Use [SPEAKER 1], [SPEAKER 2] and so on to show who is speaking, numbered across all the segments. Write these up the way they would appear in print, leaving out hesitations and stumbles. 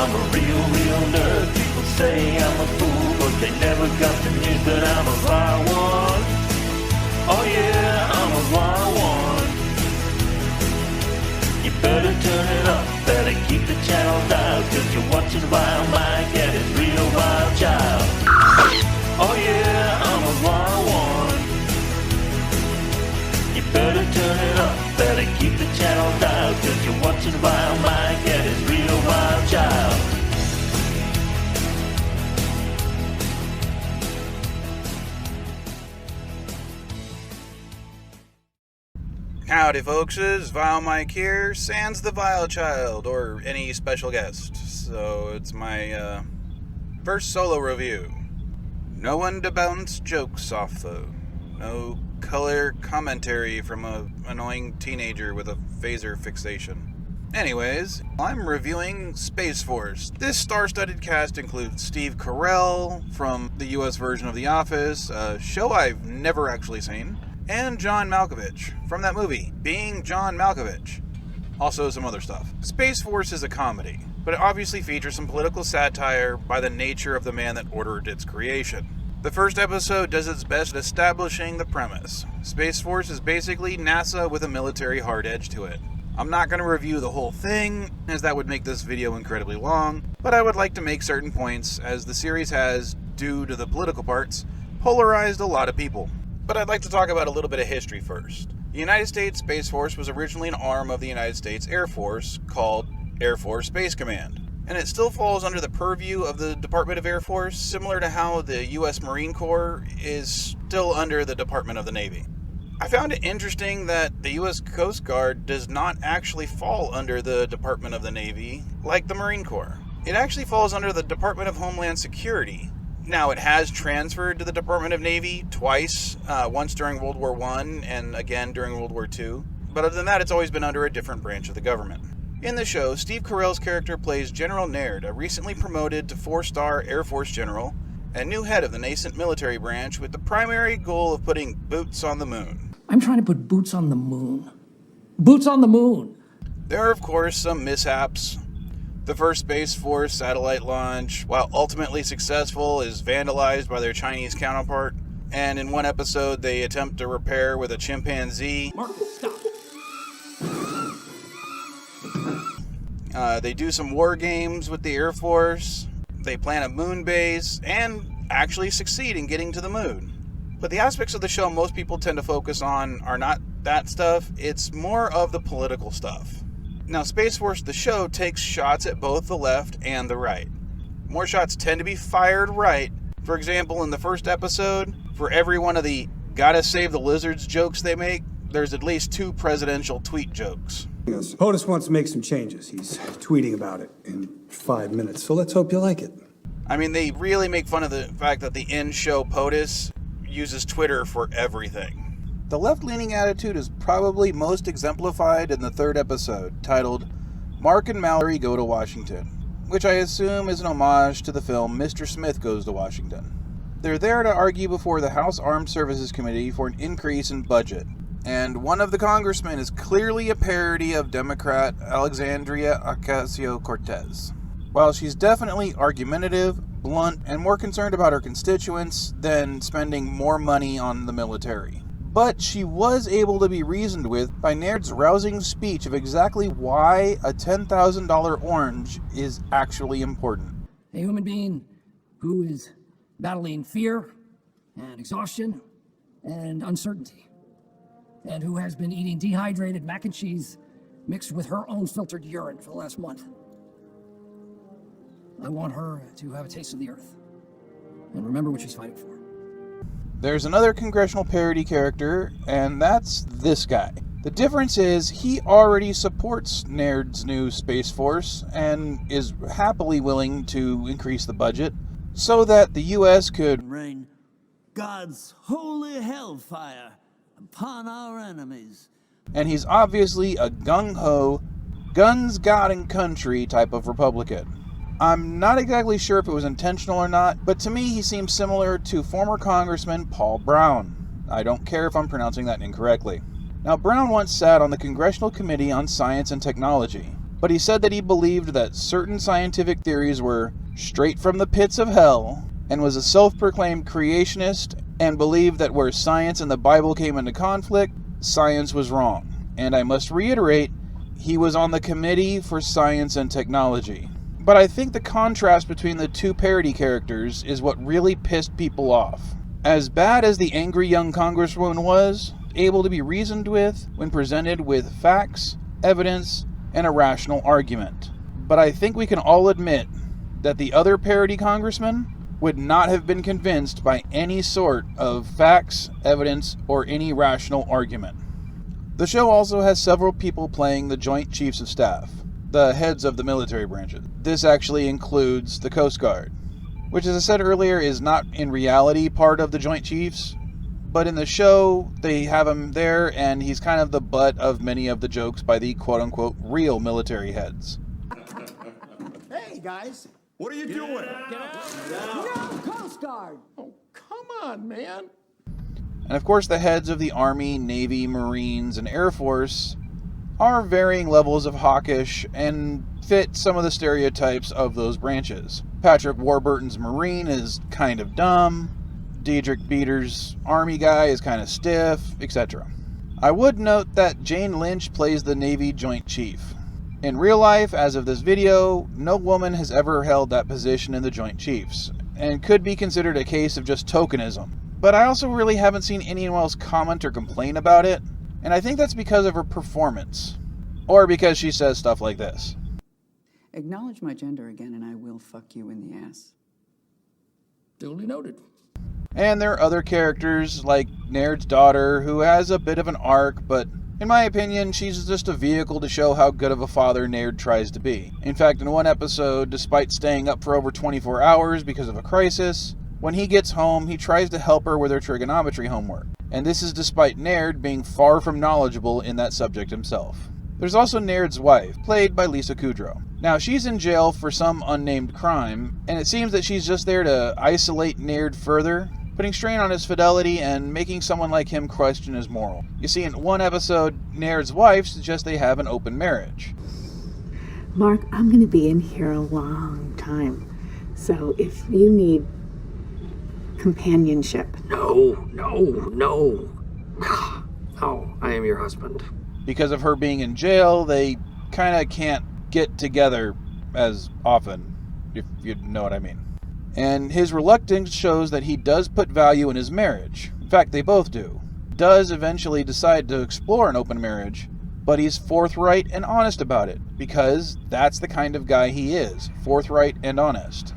[SPEAKER 1] I'm a real nerd. People say I'm a fool, but they never got the news that I'm a wild one. Oh yeah, I'm a wild one. You better turn it up, better keep the channel dialed, 'cause you're watching Wild Mike and his real wild child. Oh yeah, I'm a wild one. You better turn it up, better keep the channel dialed, 'cause you're watching Wild Mike and his real wild child.
[SPEAKER 2] Howdy folkses, Vile Mike here, sans the Vile Child, or any special guest. So it's my first solo review. No one to bounce jokes off though. No color commentary from a annoying teenager with a phaser fixation. Anyways, I'm reviewing Space Force. This star-studded cast includes Steve Carell from the US version of The Office, a show I've never actually seen, and John Malkovich, from that movie, Being John Malkovich. Also some other stuff. Space Force is a comedy, but it obviously features some political satire by the nature of the man that ordered its creation. The first episode does its best at establishing the premise. Space Force is basically NASA with a military hard edge to it. I'm not going to review the whole thing, as that would make this video incredibly long, but I would like to make certain points, as the series has, due to the political parts, polarized a lot of people. But I'd like to talk about a little bit of history first. The United States Space Force was originally an arm of the United States Air Force called Air Force Space Command, and it still falls under the purview of the Department of Air Force, similar to how the U.S. Marine Corps is still under the Department of the Navy. I found it interesting that the U.S. Coast Guard does not actually fall under the Department of the Navy like the Marine Corps. It actually falls under the Department of Homeland Security. Now, it has transferred to the Department of Navy twice, once during World War I and again during World War II. But other than that, it's always been under a different branch of the government. In the show, Steve Carell's character plays General Naird, a recently promoted to 4-star Air Force general and new head of the nascent military branch with the primary goal of putting boots on the moon.
[SPEAKER 3] I'm trying to put boots on the moon. Boots on the moon!
[SPEAKER 2] There are, of course, some mishaps. The first Space Force satellite launch, while ultimately successful, is vandalized by their Chinese counterpart. And in one episode, they attempt to repair with a chimpanzee.
[SPEAKER 3] Marcus, stop!
[SPEAKER 2] They do some war games with the Air Force. They plan a moon base and actually succeed in getting to the moon. But the aspects of the show most people tend to focus on are not that stuff. It's more of the political stuff. Now, Space Force, the show, takes shots at both the left and the right. More shots tend to be fired right. For example, in the first episode, for every one of the gotta save the lizards jokes they make, there's at least 2 presidential tweet jokes.
[SPEAKER 4] Yes, POTUS wants to make some changes. He's tweeting about it in 5 minutes, so let's hope you like it.
[SPEAKER 2] I mean, they really make fun of the fact that the in-show POTUS uses Twitter for everything. The left-leaning attitude is probably most exemplified in the third episode, titled Mark and Mallory Go to Washington, which I assume is an homage to the film Mr. Smith Goes to Washington. They're there to argue before the House Armed Services Committee for an increase in budget, and one of the congressmen is clearly a parody of Democrat Alexandria Ocasio-Cortez. While she's definitely argumentative, blunt, and more concerned about her constituents than spending more money on the military. But she was able to be reasoned with by Naird's rousing speech of exactly why a $10,000 orange is actually important.
[SPEAKER 3] A human being who is battling fear and exhaustion and uncertainty, and who has been eating dehydrated mac and cheese mixed with her own filtered urine for the last month. I want her to have a taste of the earth and remember what she's fighting for.
[SPEAKER 2] There's another congressional parody character, and that's this guy. The difference is he already supports Naird's new Space Force and is happily willing to increase the budget so that the U.S. could
[SPEAKER 5] rain God's holy hellfire upon our enemies.
[SPEAKER 2] And he's obviously a gung-ho, guns, God, and country type of Republican. I'm not exactly sure if it was intentional or not, but to me he seems similar to former Congressman Paul Brown. I don't care if I'm pronouncing that incorrectly. Now, Brown once sat on the Congressional Committee on Science and Technology, but he said that he believed that certain scientific theories were straight from the pits of hell and was a self-proclaimed creationist and believed that where science and the Bible came into conflict, science was wrong. And I must reiterate, he was on the Committee for Science and Technology. But I think the contrast between the two parody characters is what really pissed people off. As bad as the angry young congresswoman was, able to be reasoned with when presented with facts, evidence, and a rational argument. But I think we can all admit that the other parody congressman would not have been convinced by any sort of facts, evidence, or any rational argument. The show also has several people playing the Joint Chiefs of Staff, the heads of the military branches. This actually includes the Coast Guard, which, as I said earlier, is not in reality part of the Joint Chiefs, but in the show they have him there, and he's kind of the butt of many of the jokes by the quote-unquote real military heads.
[SPEAKER 6] Hey, guys. What are you doing? Get out.
[SPEAKER 3] No, Coast Guard!
[SPEAKER 6] Oh, come on, man.
[SPEAKER 2] And of course the heads of the Army, Navy, Marines, and Air Force are varying levels of hawkish and fit some of the stereotypes of those branches. Patrick Warburton's Marine is kind of dumb, Diedrich Bader's Army guy is kind of stiff, etc. I would note that Jane Lynch plays the Navy Joint Chief. In real life, as of this video, no woman has ever held that position in the Joint Chiefs, and could be considered a case of just tokenism. But I also really haven't seen anyone else comment or complain about it, and I think that's because of her performance. Or because she says stuff like this.
[SPEAKER 7] Acknowledge my gender again and I will fuck you in the ass.
[SPEAKER 3] Duly noted.
[SPEAKER 2] And there are other characters, like Naird's daughter, who has a bit of an arc, but in my opinion, she's just a vehicle to show how good of a father Naird tries to be. In fact, in one episode, despite staying up for over 24 hours because of a crisis, when he gets home, he tries to help her with her trigonometry homework. And this is despite Naird being far from knowledgeable in that subject himself. There's also Naird's wife, played by Lisa Kudrow. Now, she's in jail for some unnamed crime, and it seems that she's just there to isolate Naird further, putting strain on his fidelity and making someone like him question his moral. You see, in one episode, Naird's wife suggests they have an open marriage.
[SPEAKER 8] Mark, I'm going to be in here a long time, so if you need companionship.
[SPEAKER 3] No. No, I am your husband.
[SPEAKER 2] Because of her being in jail, they kind of can't get together as often, if you know what I mean. And his reluctance shows that he does put value in his marriage. In fact, they both do. Does eventually decide to explore an open marriage, but he's forthright and honest about it, because that's the kind of guy he is, forthright and honest.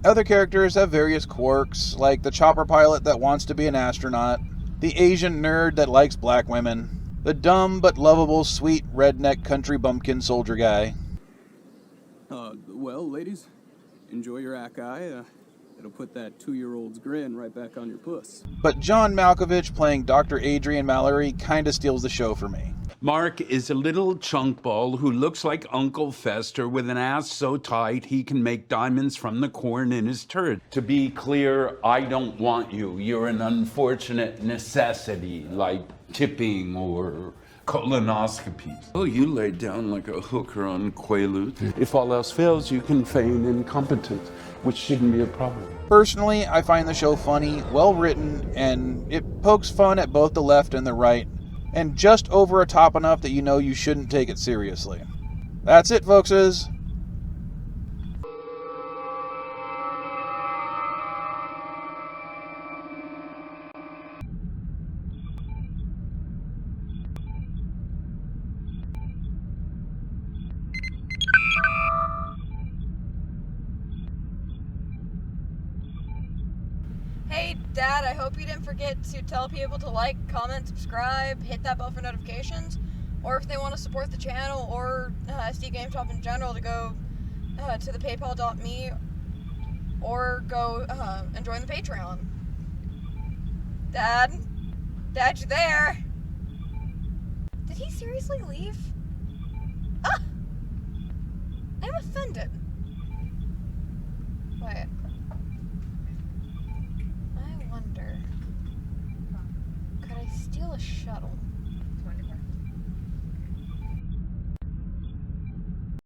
[SPEAKER 2] Other characters have various quirks, like the chopper pilot that wants to be an astronaut, the Asian nerd that likes black women, the dumb but lovable sweet redneck country bumpkin soldier guy.
[SPEAKER 9] Well, ladies, enjoy your acai. It'll put that 2-year-old's grin right back on your puss.
[SPEAKER 2] But John Malkovich playing Dr. Adrian Mallory kinda steals the show for me.
[SPEAKER 10] Mark is a little chunk ball who looks like Uncle Fester with an ass so tight he can make diamonds from the corn in his turd. To be clear, I don't want you. You're an unfortunate necessity, like tipping or colonoscopies. Oh, you lay down like a hooker on Quaalude. If all else fails, you can feign incompetence, which shouldn't be a problem.
[SPEAKER 2] Personally, I find the show funny, well written, and it pokes fun at both the left and the right, and just over a top enough that you know you shouldn't take it seriously. That's it, folkses.
[SPEAKER 11] Hey, Dad, I hope you didn't forget to tell people to like, comment, subscribe, hit that bell for notifications, or if they want to support the channel or SD Game Shop in general, to go to the paypal.me or go and join the Patreon. Dad, you there? Did he seriously leave? Ah! I'm offended. Wait. I wonder, could I steal a shuttle?